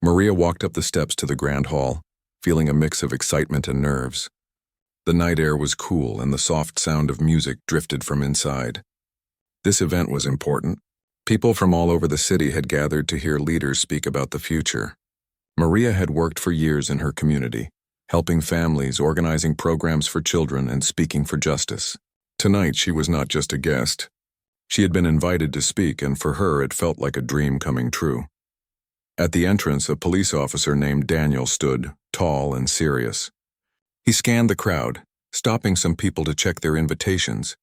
Maria walked up the steps to the grand hall, feeling a mix of excitement and nerves. The night air was cool and the soft sound of music drifted from inside. This event was important. People from all over the city had gathered to hear leaders speak about the future. Maria had worked for years in her community, helping families, organizing programs for children, and speaking for justice. Tonight, she was not just a guest. She had been invited to speak, and for her, it felt like a dream coming true. At the entrance, a police officer named Daniel stood, tall and serious. He scanned the crowd, stopping some people to check their invitations.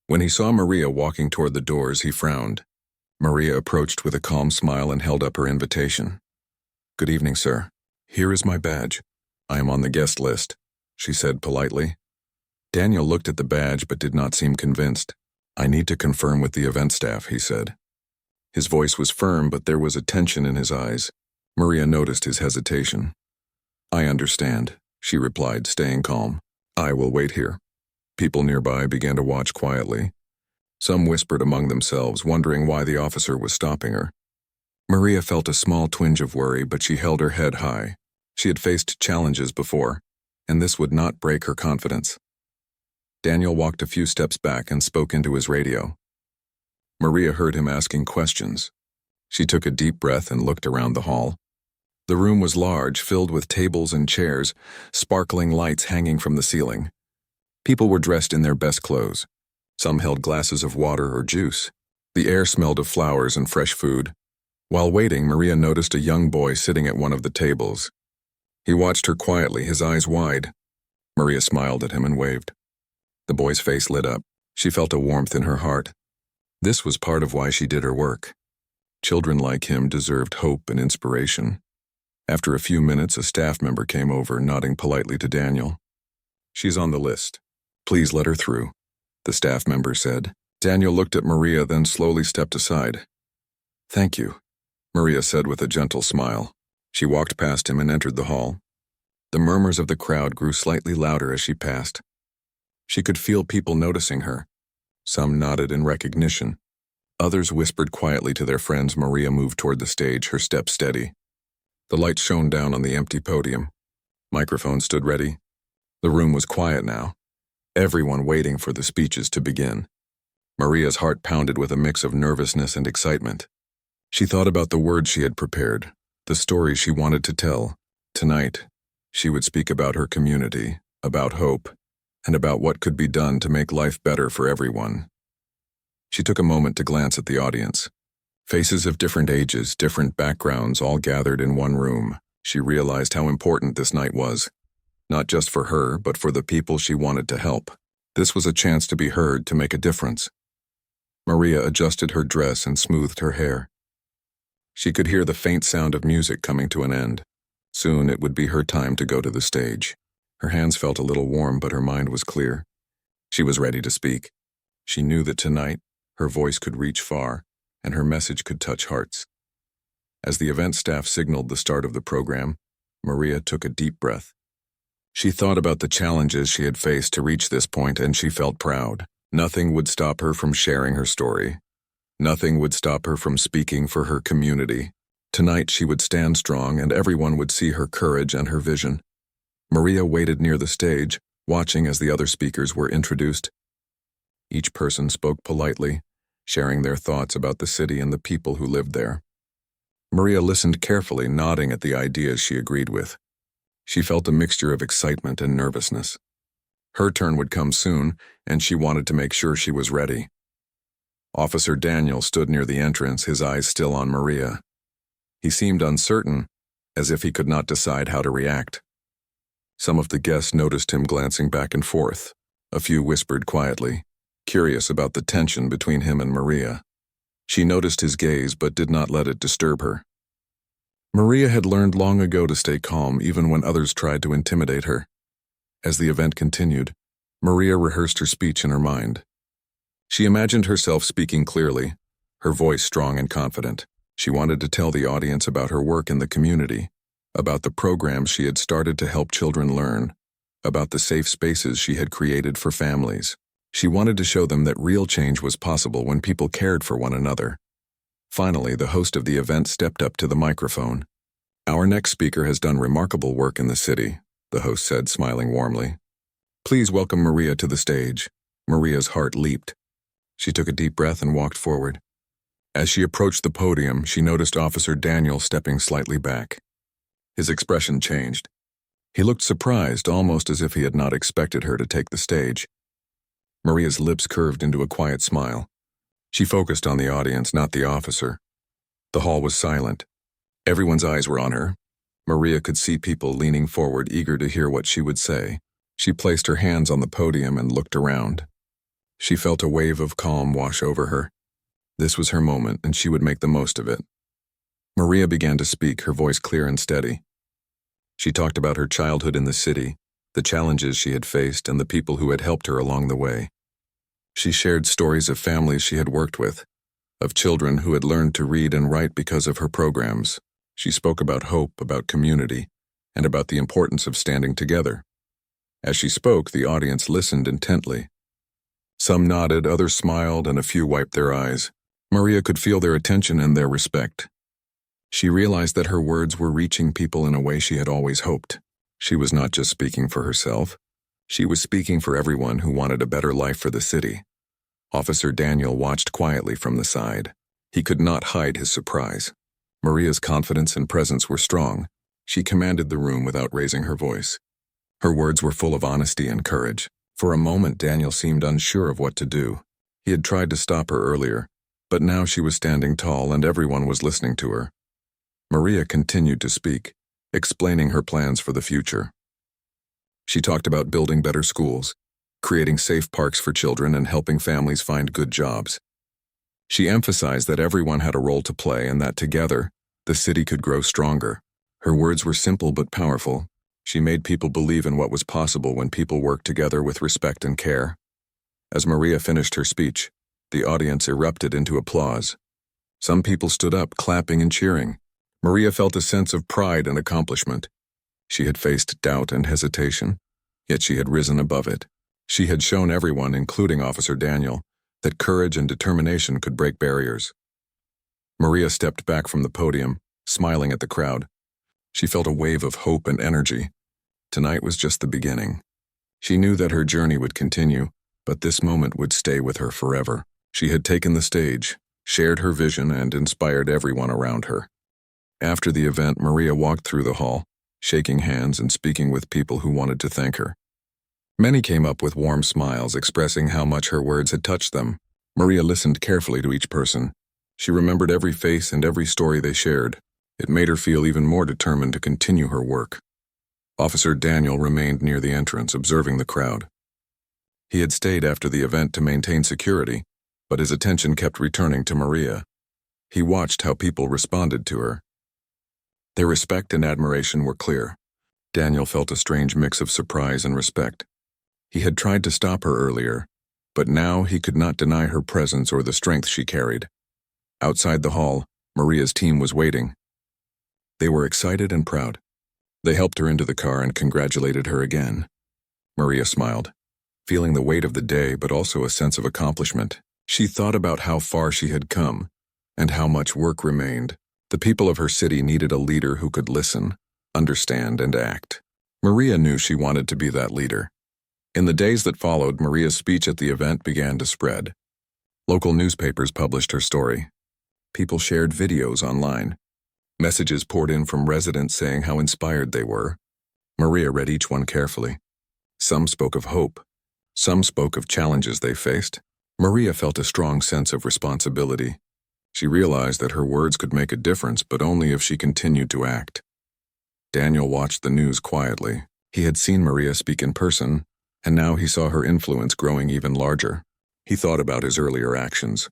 When he saw Maria walking toward the doors, he frowned. Maria approached with a calm smile and held up her invitation. "Good evening, sir. Here is my badge. I am on the guest list," she said politely. Daniel looked at the badge but did not seem convinced. "I need to confirm with the event staff," he said. His voice was firm, but there was a tension in his eyes. Maria noticed his hesitation. "I understand," she replied, staying calm. "I will wait here." People nearby began to watch quietly. Some whispered among themselves, wondering why the officer was stopping her. Maria felt a small twinge of worry, but she held her head high. She had faced challenges before, and this would not break her confidence. Daniel walked a few steps back and spoke into his radio. Maria heard him asking questions. She took a deep breath and looked around the hall. The room was large, filled with tables and chairs, sparkling lights hanging from the ceiling. People were dressed in their best clothes. Some held glasses of water or juice. The air smelled of flowers and fresh food. While waiting, Maria noticed a young boy sitting at one of the tables. He watched her quietly, his eyes wide. Maria smiled at him and waved. The boy's face lit up. She felt a warmth in her heart. This was part of why she did her work. Children like him deserved hope and inspiration. After a few minutes, a staff member came over, nodding politely to Daniel. "She's on the list. Please let her through," the staff member said. Daniel looked at Maria, then slowly stepped aside. "Thank you," Maria said with a gentle smile. She walked past him and entered the hall. The murmurs of the crowd grew slightly louder as she passed. She could feel people noticing her. Some nodded in recognition. Others whispered quietly to their friends. Maria moved toward the stage, her step steady. The light shone down on the empty podium. Microphones stood ready. The room was quiet now, everyone waiting for the speeches to begin. Maria's heart pounded with a mix of nervousness and excitement. She thought about the words she had prepared, the stories she wanted to tell. Tonight, she would speak about her community, about hope, and about what could be done to make life better for everyone. She took a moment to glance at the audience. Faces of different ages, different backgrounds, all gathered in one room. She realized how important this night was, not just for her, but for the people she wanted to help. This was a chance to be heard, to make a difference. Maria adjusted her dress and smoothed her hair. She could hear the faint sound of music coming to an end. Soon it would be her time to go to the stage. Her hands felt a little warm, but her mind was clear. She was ready to speak. She knew that tonight, her voice could reach far, and her message could touch hearts. As the event staff signaled the start of the program, Maria took a deep breath. She thought about the challenges she had faced to reach this point, and she felt proud. Nothing would stop her from sharing her story. Nothing would stop her from speaking for her community. Tonight she would stand strong, and everyone would see her courage and her vision. Maria waited near the stage, watching as the other speakers were introduced. Each person spoke politely, sharing their thoughts about the city and the people who lived there. Maria listened carefully, nodding at the ideas she agreed with. She felt a mixture of excitement and nervousness. Her turn would come soon, and she wanted to make sure she was ready. Officer Daniel stood near the entrance, his eyes still on Maria. He seemed uncertain, as if he could not decide how to react. Some of the guests noticed him glancing back and forth. A few whispered quietly, curious about the tension between him and Maria. She noticed his gaze but did not let it disturb her. Maria had learned long ago to stay calm even when others tried to intimidate her. As the event continued, Maria rehearsed her speech in her mind. She imagined herself speaking clearly, her voice strong and confident. She wanted to tell the audience about her work in the community, about the programs she had started to help children learn, about the safe spaces she had created for families. She wanted to show them that real change was possible when people cared for one another. Finally, the host of the event stepped up to the microphone. "Our next speaker has done remarkable work in the city," the host said, smiling warmly. "Please welcome Maria to the stage." Maria's heart leaped. She took a deep breath and walked forward. As she approached the podium, she noticed Officer Daniel stepping slightly back. His expression changed. He looked surprised, almost as if he had not expected her to take the stage. Maria's lips curved into a quiet smile. She focused on the audience, not the officer. The hall was silent. Everyone's eyes were on her. Maria could see people leaning forward, eager to hear what she would say. She placed her hands on the podium and looked around. She felt a wave of calm wash over her. This was her moment, and she would make the most of it. Maria began to speak, her voice clear and steady. She talked about her childhood in the city, the challenges she had faced, and the people who had helped her along the way. She shared stories of families she had worked with, of children who had learned to read and write because of her programs. She spoke about hope, about community, and about the importance of standing together. As she spoke, the audience listened intently. Some nodded, others smiled, and a few wiped their eyes. Maria could feel their attention and their respect. She realized that her words were reaching people in a way she had always hoped. She was not just speaking for herself. She was speaking for everyone who wanted a better life for the city. Officer Daniel watched quietly from the side. He could not hide his surprise. Maria's confidence and presence were strong. She commanded the room without raising her voice. Her words were full of honesty and courage. For a moment, Daniel seemed unsure of what to do. He had tried to stop her earlier, but now she was standing tall and everyone was listening to her. Maria continued to speak, explaining her plans for the future. She talked about building better schools, creating safe parks for children, and helping families find good jobs. She emphasized that everyone had a role to play and that together, the city could grow stronger. Her words were simple but powerful. She made people believe in what was possible when people worked together with respect and care. As Maria finished her speech, the audience erupted into applause. Some people stood up, clapping and cheering. Maria felt a sense of pride and accomplishment. She had faced doubt and hesitation, yet she had risen above it. She had shown everyone, including Officer Daniel, that courage and determination could break barriers. Maria stepped back from the podium, smiling at the crowd. She felt a wave of hope and energy. Tonight was just the beginning. She knew that her journey would continue, but this moment would stay with her forever. She had taken the stage, shared her vision, and inspired everyone around her. After the event, Maria walked through the hall, shaking hands and speaking with people who wanted to thank her. Many came up with warm smiles, expressing how much her words had touched them. Maria listened carefully to each person. She remembered every face and every story they shared. It made her feel even more determined to continue her work. Officer Daniel remained near the entrance, observing the crowd. He had stayed after the event to maintain security, but his attention kept returning to Maria. He watched how people responded to her. Their respect and admiration were clear. Daniel felt a strange mix of surprise and respect. He had tried to stop her earlier, but now he could not deny her presence or the strength she carried. Outside the hall, Maria's team was waiting. They were excited and proud. They helped her into the car and congratulated her again. Maria smiled, feeling the weight of the day but also a sense of accomplishment. She thought about how far she had come and how much work remained. The people of her city needed a leader who could listen, understand, and act. Maria knew she wanted to be that leader. In the days that followed, Maria's speech at the event began to spread. Local newspapers published her story. People shared videos online. Messages poured in from residents saying how inspired they were. Maria read each one carefully. Some spoke of hope. Some spoke of challenges they faced. Maria felt a strong sense of responsibility. She realized that her words could make a difference, but only if she continued to act. Daniel watched the news quietly. He had seen Maria speak in person, and now he saw her influence growing even larger. He thought about his earlier actions.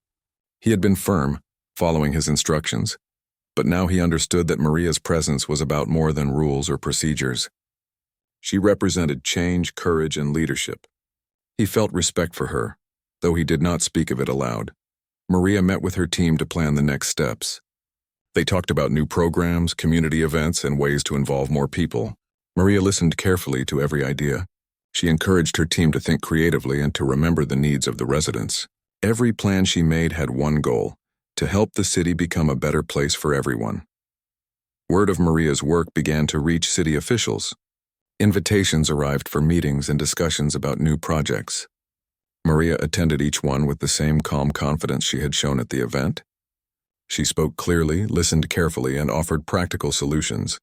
He had been firm, following his instructions, but now he understood that Maria's presence was about more than rules or procedures. She represented change, courage, and leadership. He felt respect for her, though he did not speak of it aloud. Maria met with her team to plan the next steps. They talked about new programs, community events, and ways to involve more people. Maria listened carefully to every idea. She encouraged her team to think creatively and to remember the needs of the residents. Every plan she made had one goal: to help the city become a better place for everyone. Word of Maria's work began to reach city officials. Invitations arrived for meetings and discussions about new projects. Maria attended each one with the same calm confidence she had shown at the event. She spoke clearly, listened carefully, and offered practical solutions.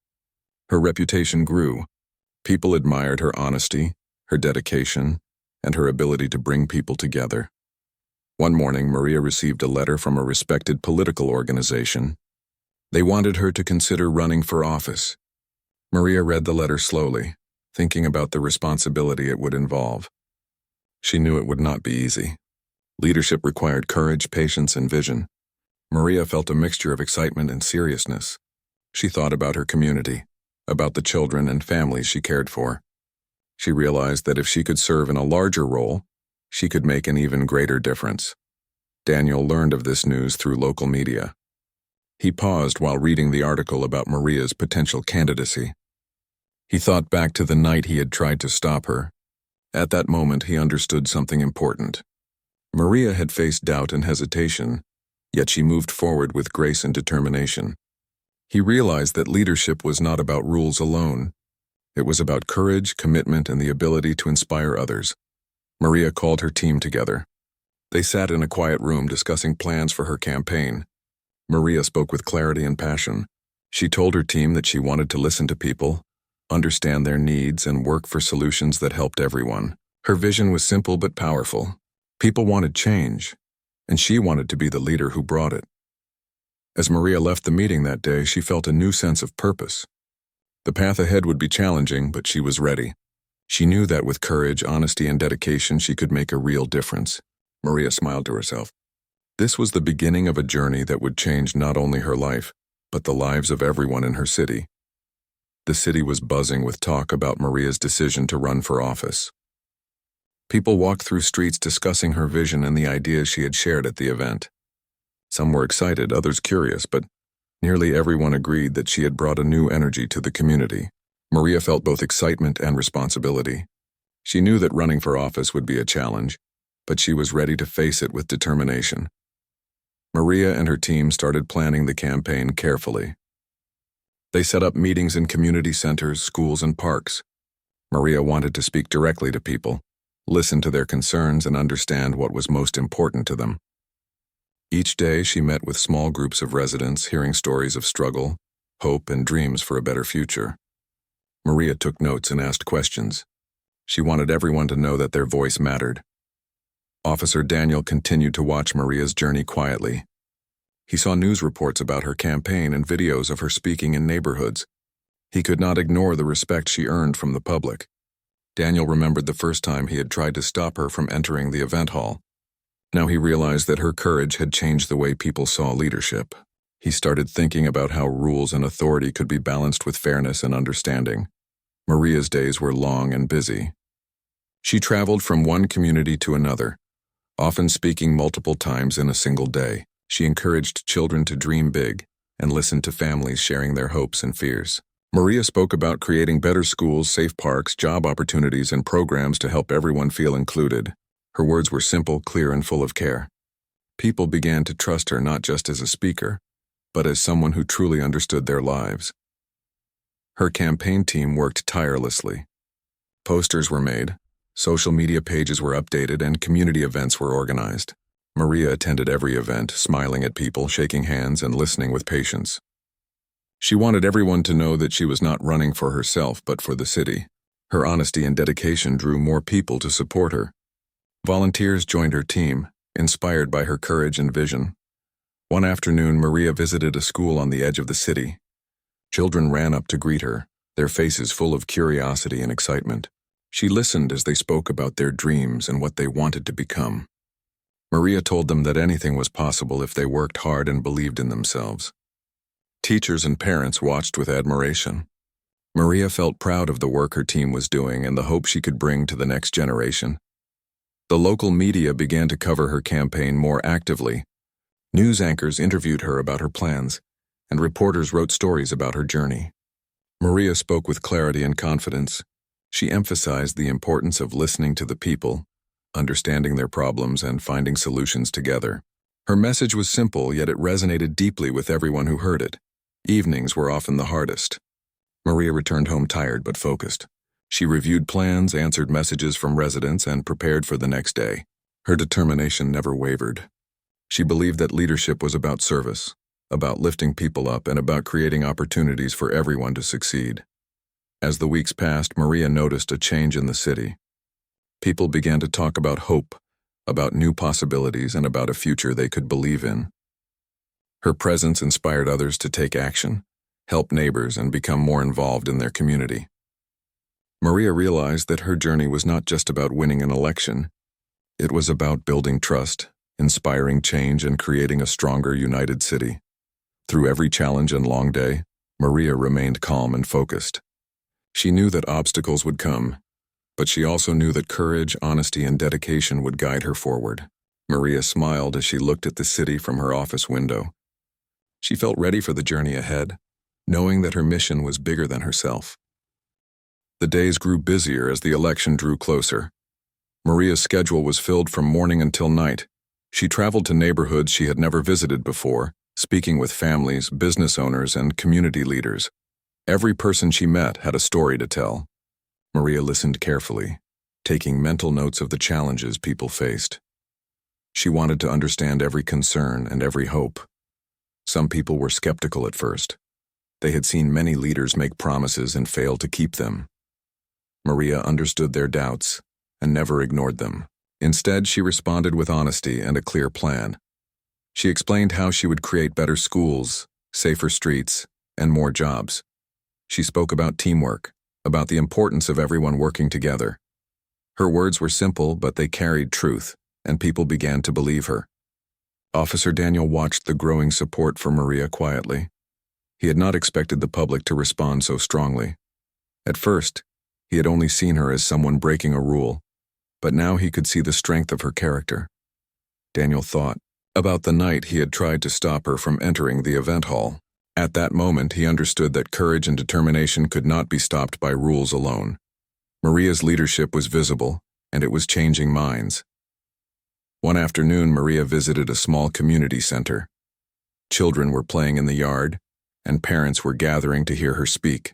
Her reputation grew. People admired her honesty, her dedication, and her ability to bring people together. One morning, Maria received a letter from a respected political organization. They wanted her to consider running for office. Maria read the letter slowly, thinking about the responsibility it would involve. She knew it would not be easy. Leadership required courage, patience, and vision. Maria felt a mixture of excitement and seriousness. She thought about her community, about the children and families she cared for. She realized that if she could serve in a larger role, she could make an even greater difference. Daniel learned of this news through local media. He paused while reading the article about Maria's potential candidacy. He thought back to the night he had tried to stop her. At that moment, he understood something important. Maria had faced doubt and hesitation, yet she moved forward with grace and determination. He realized that leadership was not about rules alone. It was about courage, commitment, and the ability to inspire others. Maria called her team together. They sat in a quiet room discussing plans for her campaign. Maria spoke with clarity and passion. She told her team that she wanted to listen to people, understand their needs, and work for solutions that helped everyone. Her vision was simple but powerful. People wanted change, and she wanted to be the leader who brought it. As Maria left the meeting that day, she felt a new sense of purpose. The path ahead would be challenging, but she was ready. She knew that with courage, honesty, and dedication, she could make a real difference. Maria smiled to herself. This was the beginning of a journey that would change not only her life, but the lives of everyone in her city. The city was buzzing with talk about Maria's decision to run for office. People walked through streets discussing her vision and the ideas she had shared at the event. Some were excited, others curious, but nearly everyone agreed that she had brought a new energy to the community. Maria felt both excitement and responsibility. She knew that running for office would be a challenge, but she was ready to face it with determination. Maria and her team started planning the campaign carefully. They set up meetings in community centers, schools, and parks. Maria wanted to speak directly to people, listen to their concerns, and understand what was most important to them. Each day, she met with small groups of residents, hearing stories of struggle, hope, and dreams for a better future. Maria took notes and asked questions. She wanted everyone to know that their voice mattered. Officer Daniel continued to watch Maria's journey quietly. He saw news reports about her campaign and videos of her speaking in neighborhoods. He could not ignore the respect she earned from the public. Daniel remembered the first time he had tried to stop her from entering the event hall. Now he realized that her courage had changed the way people saw leadership. He started thinking about how rules and authority could be balanced with fairness and understanding. Maria's days were long and busy. She traveled from one community to another, often speaking multiple times in a single day. She encouraged children to dream big and listened to families sharing their hopes and fears. Maria spoke about creating better schools, safe parks, job opportunities, and programs to help everyone feel included. Her words were simple, clear, and full of care. People began to trust her not just as a speaker, but as someone who truly understood their lives. Her campaign team worked tirelessly. Posters were made, social media pages were updated, and community events were organized. Maria attended every event, smiling at people, shaking hands, and listening with patience. She wanted everyone to know that she was not running for herself, but for the city. Her honesty and dedication drew more people to support her. Volunteers joined her team, inspired by her courage and vision. One afternoon, Maria visited a school on the edge of the city. Children ran up to greet her, their faces full of curiosity and excitement. She listened as they spoke about their dreams and what they wanted to become. Maria told them that anything was possible if they worked hard and believed in themselves. Teachers and parents watched with admiration. Maria felt proud of the work her team was doing and the hope she could bring to the next generation. The local media began to cover her campaign more actively. News anchors interviewed her about her plans, and reporters wrote stories about her journey. Maria spoke with clarity and confidence. She emphasized the importance of listening to the people, understanding their problems, and finding solutions together. Her message was simple, yet it resonated deeply with everyone who heard it. Evenings were often the hardest. Maria returned home tired but focused. She reviewed plans, answered messages from residents, and prepared for the next day. Her determination never wavered. She believed that leadership was about service, about lifting people up, and about creating opportunities for everyone to succeed. As the weeks passed, Maria noticed a change in the city. People began to talk about hope, about new possibilities, and about a future they could believe in. Her presence inspired others to take action, help neighbors, and become more involved in their community. Maria realized that her journey was not just about winning an election. It was about building trust, inspiring change, and creating a stronger, united city. Through every challenge and long day, Maria remained calm and focused. She knew that obstacles would come, but she also knew that courage, honesty, and dedication would guide her forward. Maria smiled as she looked at the city from her office window. She felt ready for the journey ahead, knowing that her mission was bigger than herself. The days grew busier as the election drew closer. Maria's schedule was filled from morning until night. She traveled to neighborhoods she had never visited before, speaking with families, business owners, and community leaders. Every person she met had a story to tell. Maria listened carefully, taking mental notes of the challenges people faced. She wanted to understand every concern and every hope. Some people were skeptical at first. They had seen many leaders make promises and fail to keep them. Maria understood their doubts and never ignored them. Instead, she responded with honesty and a clear plan. She explained how she would create better schools, safer streets, and more jobs. She spoke about teamwork, about the importance of everyone working together. Her words were simple, but they carried truth, and people began to believe her. Officer Daniel watched the growing support for Maria quietly. He had not expected the public to respond so strongly. At first, he had only seen her as someone breaking a rule, but now he could see the strength of her character. Daniel thought about the night he had tried to stop her from entering the event hall. At that moment, he understood that courage and determination could not be stopped by rules alone. Maria's leadership was visible, and it was changing minds. One afternoon, Maria visited a small community center. Children were playing in the yard, and parents were gathering to hear her speak.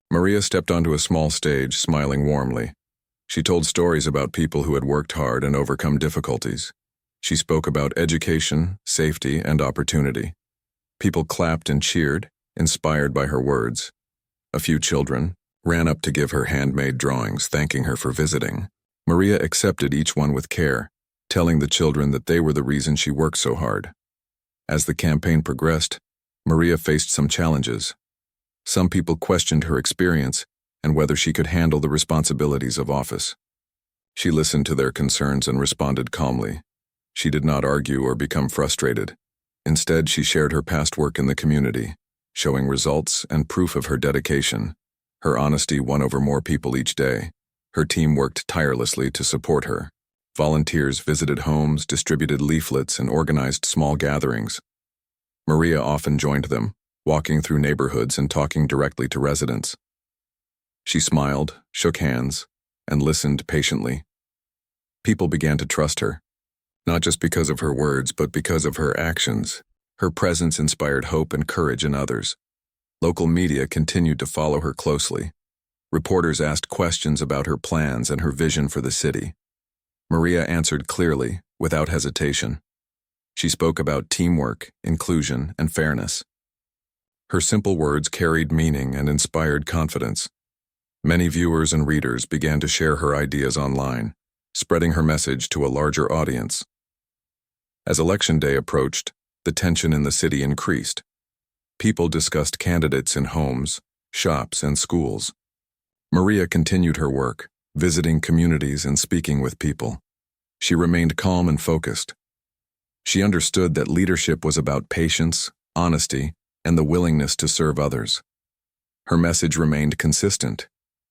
Maria stepped onto a small stage, smiling warmly. She told stories about people who had worked hard and overcome difficulties. She spoke about education, safety, and opportunity. People clapped and cheered, inspired by her words. A few children ran up to give her handmade drawings, thanking her for visiting. Maria accepted each one with care, telling the children that they were the reason she worked so hard. As the campaign progressed, Maria faced some challenges. Some people questioned her experience and whether she could handle the responsibilities of office. She listened to their concerns and responded calmly. She did not argue or become frustrated. Instead, she shared her past work in the community, showing results and proof of her dedication. Her honesty won over more people each day. Her team worked tirelessly to support her. Volunteers visited homes, distributed leaflets, and organized small gatherings. Maria often joined them, walking through neighborhoods and talking directly to residents. She smiled, shook hands, and listened patiently. People began to trust her, not just because of her words, but because of her actions. Her presence inspired hope and courage in others. Local media continued to follow her closely. Reporters asked questions about her plans and her vision for the city. Maria answered clearly, without hesitation. She spoke about teamwork, inclusion, and fairness. Her simple words carried meaning and inspired confidence. Many viewers and readers began to share her ideas online, spreading her message to a larger audience. As Election Day approached, the tension in the city increased. People discussed candidates in homes, shops, and schools. Maria continued her work, visiting communities and speaking with people. She remained calm and focused. She understood that leadership was about patience, honesty, and the willingness to serve others. Her message remained consistent,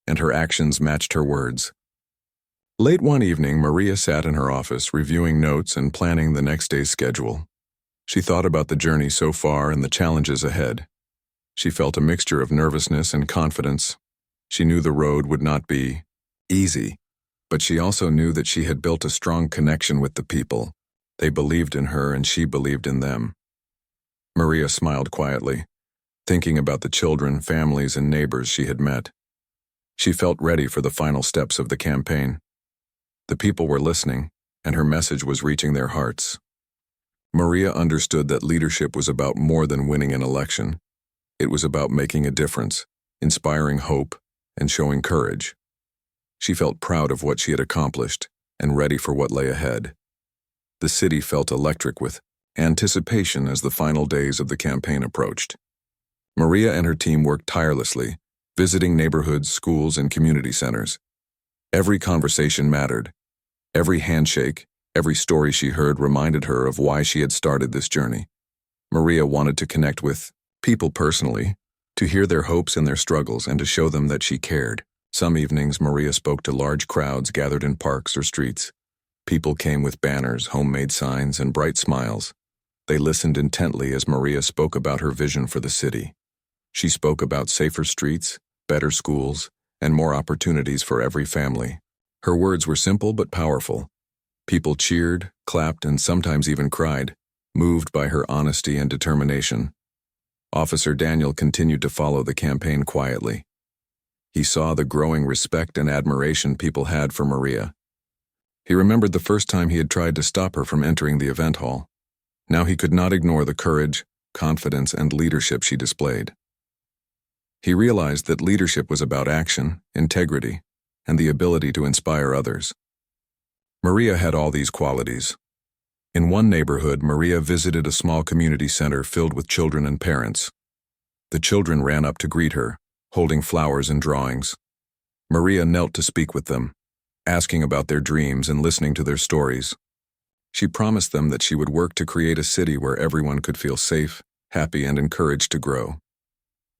and her actions matched her words. Late one evening, Maria sat in her office, reviewing notes and planning the next day's schedule. She thought about the journey so far and the challenges ahead. She felt a mixture of nervousness and confidence. She knew the road would not be easy, but she also knew that she had built a strong connection with the people. They believed in her and she believed in them. Maria smiled quietly. thinking about the children, families, and neighbors she had met. She felt ready for the final steps of the campaign. The people were listening, and her message was reaching their hearts. Maria understood that leadership was about more than winning an election. It was about making a difference, inspiring hope, and showing courage. She felt proud of what she had accomplished and ready for what lay ahead. The city felt electric with anticipation as the final days of the campaign approached. Maria and her team worked tirelessly, visiting neighborhoods, schools, and community centers. Every conversation mattered. Every handshake, every story she heard reminded her of why she had started this journey. Maria wanted to connect with people personally, to hear their hopes and their struggles, and to show them that she cared. Some evenings, Maria spoke to large crowds gathered in parks or streets. People came with banners, homemade signs, and bright smiles. They listened intently as Maria spoke about her vision for the city. She spoke about safer streets, better schools, and more opportunities for every family. Her words were simple but powerful. People cheered, clapped, and sometimes even cried, moved by her honesty and determination. Officer Daniel continued to follow the campaign quietly. He saw the growing respect and admiration people had for Maria. He remembered the first time he had tried to stop her from entering the event hall. Now he could not ignore the courage, confidence, and leadership she displayed. He realized that leadership was about action, integrity, and the ability to inspire others. Maria had all these qualities. In one neighborhood, Maria visited a small community center filled with children and parents. The children ran up to greet her, holding flowers and drawings. Maria knelt to speak with them, asking about their dreams and listening to their stories. She promised them that she would work to create a city where everyone could feel safe, happy, and encouraged to grow.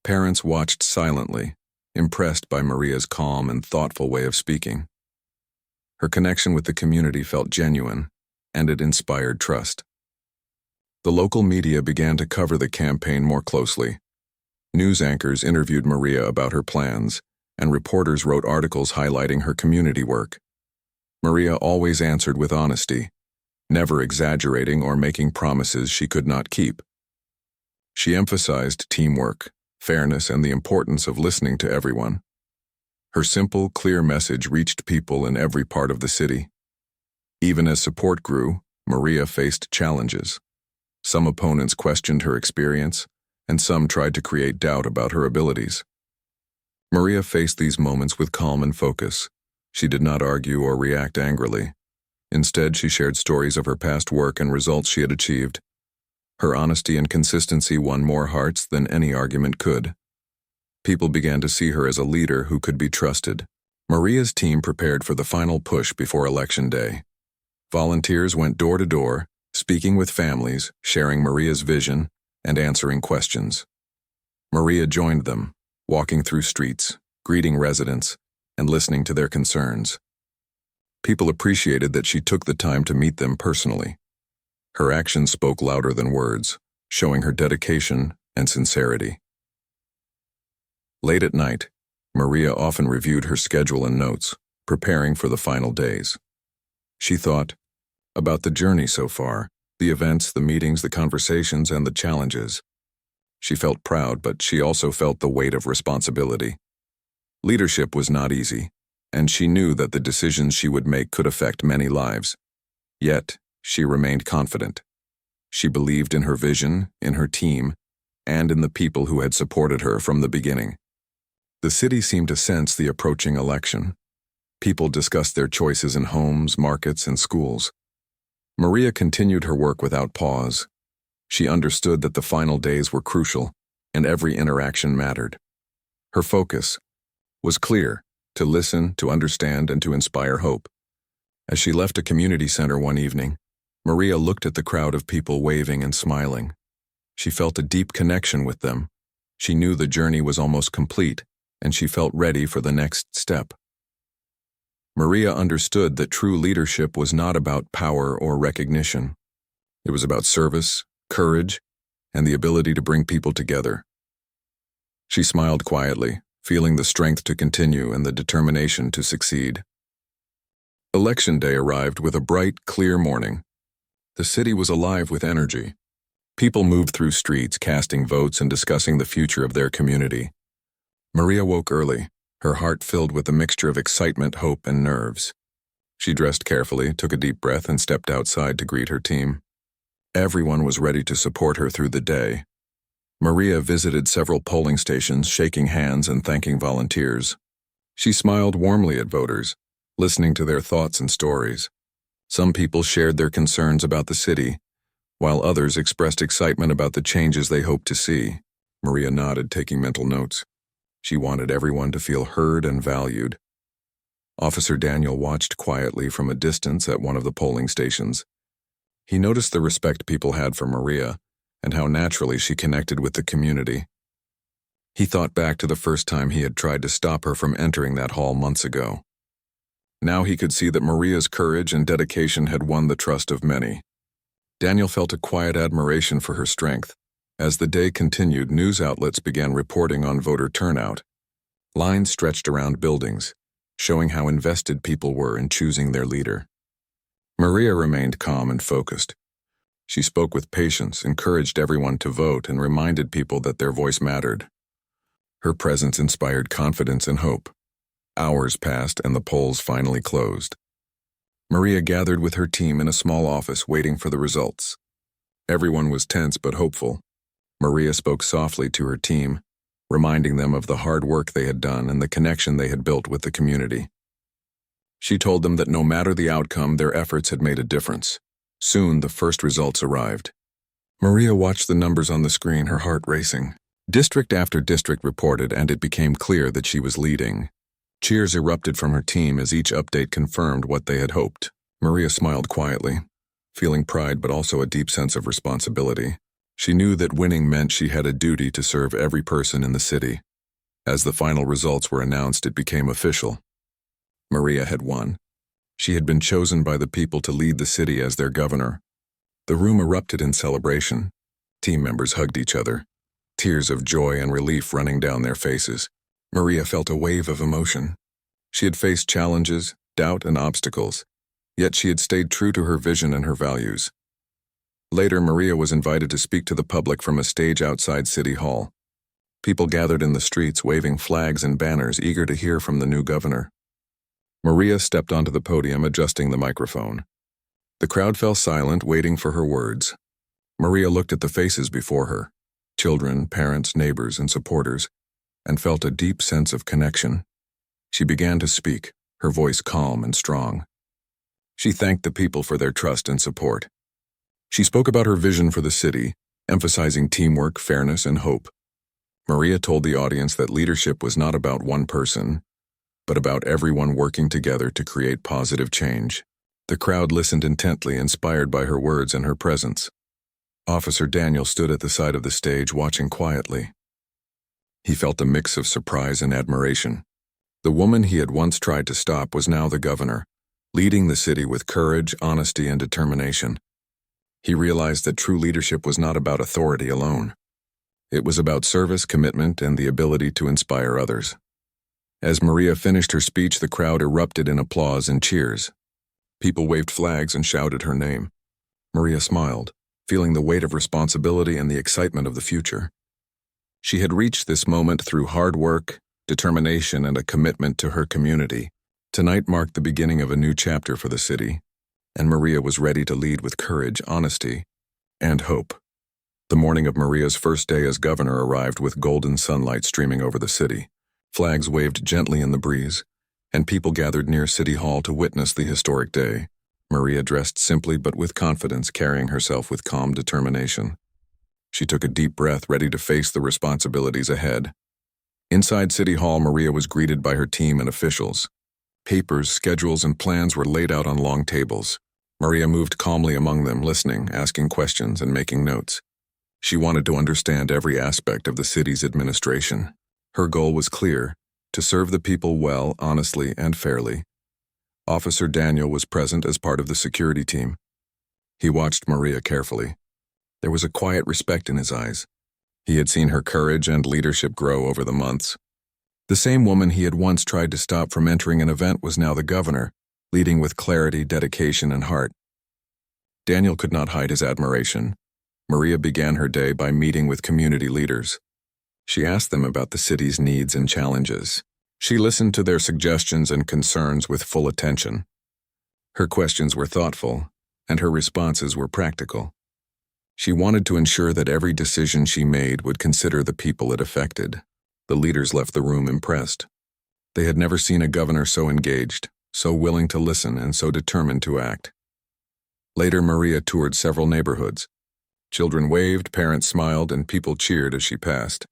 Parents watched silently, impressed by Maria's calm and thoughtful way of speaking. Her connection with the community felt genuine, and it inspired trust. The local media began to cover the campaign more closely. News anchors interviewed Maria about her plans, and reporters wrote articles highlighting her community work. Maria always answered with honesty, never exaggerating or making promises she could not keep. She emphasized teamwork, fairness, and the importance of listening to everyone. Her simple, clear message reached people in every part of the city. Even as support grew, Maria faced challenges. Some opponents questioned her experience, and some tried to create doubt about her abilities. Maria faced these moments with calm and focus. She did not argue or react angrily. Instead, she shared stories of her past work and results she had achieved. Her honesty and consistency won more hearts than any argument could. People began to see her as a leader who could be trusted. Maria's team prepared for the final push before Election Day. Volunteers went door to door, speaking with families, sharing Maria's vision, and answering questions. Maria joined them, walking through streets, greeting residents, and listening to their concerns. People appreciated that she took the time to meet them personally. Her actions spoke louder than words, showing her dedication and sincerity. Late at night, Maria often reviewed her schedule and notes, preparing for the final days. She thought about the journey so far, the events, the meetings, the conversations, and the challenges. She felt proud, but she also felt the weight of responsibility. Leadership was not easy, and she knew that the decisions she would make could affect many lives. Yet, she remained confident. She believed in her vision, in her team, and in the people who had supported her from the beginning. The city seemed to sense the approaching election. People discussed their choices in homes, markets, and schools. Maria continued her work without pause. She understood that the final days were crucial, and every interaction mattered. Her focus was clear: to listen, to understand, and to inspire hope. As she left a community center one evening, Maria looked at the crowd of people waving and smiling. She felt a deep connection with them. She knew the journey was almost complete, and she felt ready for the next step. Maria understood that true leadership was not about power or recognition. It was about service, courage, and the ability to bring people together. She smiled quietly, feeling the strength to continue and the determination to succeed. Election Day arrived with a bright, clear morning. The city was alive with energy. People moved through streets, casting votes and discussing the future of their community. Maria woke early, her heart filled with a mixture of excitement, hope, and nerves. She dressed carefully, took a deep breath, and stepped outside to greet her team. Everyone was ready to support her through the day. Maria visited several polling stations, shaking hands and thanking volunteers. She smiled warmly at voters, listening to their thoughts and stories. Some people shared their concerns about the city, while others expressed excitement about the changes they hoped to see. Maria nodded, taking mental notes. She wanted everyone to feel heard and valued. Officer Daniel watched quietly from a distance at one of the polling stations. He noticed the respect people had for Maria and how naturally she connected with the community. He thought back to the first time he had tried to stop her from entering that hall months ago. Now he could see that Maria's courage and dedication had won the trust of many. Daniel felt a quiet admiration for her strength. As the day continued, news outlets began reporting on voter turnout. Lines stretched around buildings, showing how invested people were in choosing their leader. Maria remained calm and focused. She spoke with patience, encouraged everyone to vote, and reminded people that their voice mattered. Her presence inspired confidence and hope. Hours passed and the polls finally closed. Maria gathered with her team in a small office waiting for the results. Everyone was tense but hopeful. Maria spoke softly to her team, reminding them of the hard work they had done and the connection they had built with the community. She told them that no matter the outcome, their efforts had made a difference. Soon, the first results arrived. Maria watched the numbers on the screen, her heart racing. District after district reported, and it became clear that she was leading. Cheers erupted from her team as each update confirmed what they had hoped. Maria smiled quietly, feeling pride but also a deep sense of responsibility. She knew that winning meant she had a duty to serve every person in the city. As the final results were announced, it became official. Maria had won. She had been chosen by the people to lead the city as their governor. The room erupted in celebration. Team members hugged each other, tears of joy and relief running down their faces. Maria felt a wave of emotion. She had faced challenges, doubt, and obstacles, yet she had stayed true to her vision and her values. Later, Maria was invited to speak to the public from a stage outside City Hall. People gathered in the streets, waving flags and banners, eager to hear from the new governor. Maria stepped onto the podium, adjusting the microphone. The crowd fell silent, waiting for her words. Maria looked at the faces before her, children, parents, neighbors, and supporters, and felt a deep sense of connection. She began to speak, her voice calm and strong. She thanked the people for their trust and support. She spoke about her vision for the city, emphasizing teamwork, fairness, and hope. Maria told the audience that leadership was not about one person, but about everyone working together to create positive change. The crowd listened intently, inspired by her words and her presence. Officer Daniel stood at the side of the stage, watching quietly. He felt a mix of surprise and admiration. The woman he had once tried to stop was now the governor, leading the city with courage, honesty, and determination. He realized that true leadership was not about authority alone. It was about service, commitment, and the ability to inspire others. As Maria finished her speech, the crowd erupted in applause and cheers. People waved flags and shouted her name. Maria smiled, feeling the weight of responsibility and the excitement of the future. She had reached this moment through hard work, determination, and a commitment to her community. Tonight marked the beginning of a new chapter for the city, and Maria was ready to lead with courage, honesty, and hope. The morning of Maria's first day as governor arrived with golden sunlight streaming over the city. Flags waved gently in the breeze, and people gathered near City Hall to witness the historic day. Maria dressed simply but with confidence, carrying herself with calm determination. She took a deep breath, ready to face the responsibilities ahead. Inside City Hall, Maria was greeted by her team and officials. Papers, schedules, and plans were laid out on long tables. Maria moved calmly among them, listening, asking questions, and making notes. She wanted to understand every aspect of the city's administration. Her goal was clear: to serve the people well, honestly, and fairly. Officer Daniel was present as part of the security team. He watched Maria carefully. There was a quiet respect in his eyes. He had seen her courage and leadership grow over the months. The same woman he had once tried to stop from entering an event was now the governor, leading with clarity, dedication, and heart. Daniel could not hide his admiration. Maria began her day by meeting with community leaders. She asked them about the city's needs and challenges. She listened to their suggestions and concerns with full attention. Her questions were thoughtful, and her responses were practical. She wanted to ensure that every decision she made would consider the people it affected. The leaders left the room impressed. They had never seen a governor so engaged, so willing to listen, and so determined to act. Later, Maria toured several neighborhoods. Children waved, parents smiled, and people cheered as she passed.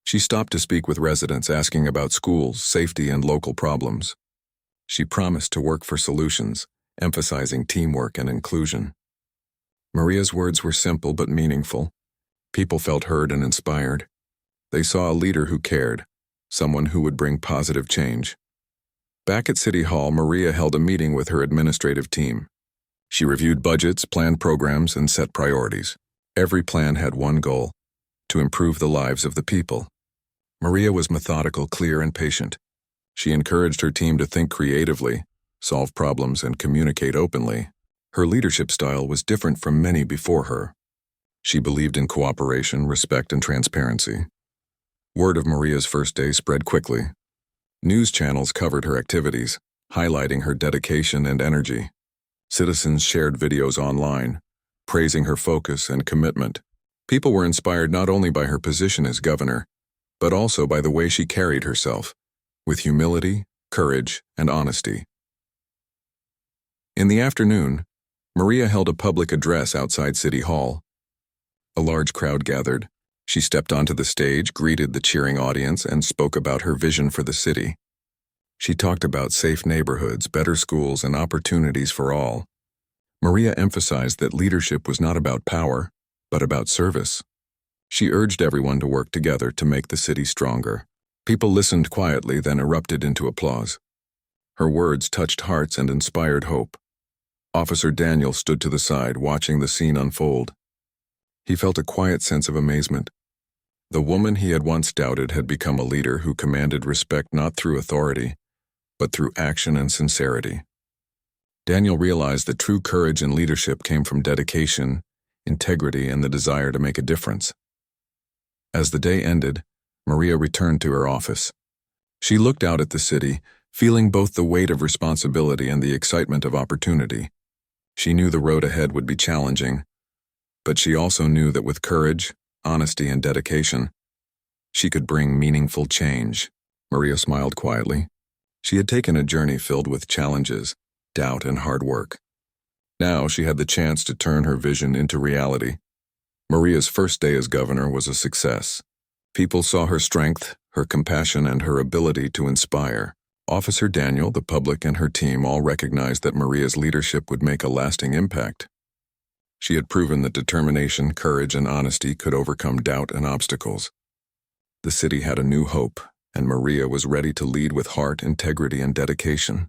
She stopped to speak with residents, asking about schools, safety, and local problems. She promised to work for solutions, emphasizing teamwork and inclusion. Maria's words were simple but meaningful. People felt heard and inspired. They saw a leader who cared, someone who would bring positive change. Back at City Hall, Maria held a meeting with her administrative team. She reviewed budgets, planned programs, and set priorities. Every plan had one goal: to improve the lives of the people. Maria was methodical, clear, and patient. She encouraged her team to think creatively, solve problems, and communicate openly. Her leadership style was different from many before her. She believed in cooperation, respect, and transparency. Word of Maria's first day spread quickly. News channels covered her activities, highlighting her dedication and energy. Citizens shared videos online, praising her focus and commitment. People were inspired not only by her position as governor, but also by the way she carried herself, with humility, courage, and honesty. In the afternoon, Maria held a public address outside City Hall. A large crowd gathered. She stepped onto the stage, greeted the cheering audience, and spoke about her vision for the city. She talked about safe neighborhoods, better schools, and opportunities for all. Maria emphasized that leadership was not about power, but about service. She urged everyone to work together to make the city stronger. People listened quietly, then erupted into applause. Her words touched hearts and inspired hope. Officer Daniel stood to the side, watching the scene unfold. He felt a quiet sense of amazement. The woman he had once doubted had become a leader who commanded respect not through authority, but through action and sincerity. Daniel realized that true courage and leadership came from dedication, integrity, and the desire to make a difference. As the day ended, Maria returned to her office. She looked out at the city, feeling both the weight of responsibility and the excitement of opportunity. She knew the road ahead would be challenging, but she also knew that with courage, honesty, and dedication, she could bring meaningful change. Maria smiled quietly. She had taken a journey filled with challenges, doubt, and hard work. Now she had the chance to turn her vision into reality. Maria's first day as governor was a success. People saw her strength, her compassion, and her ability to inspire. Officer Daniel, the public, and her team all recognized that Maria's leadership would make a lasting impact. She had proven that determination, courage, and honesty could overcome doubt and obstacles. The city had a new hope, and Maria was ready to lead with heart, integrity, and dedication.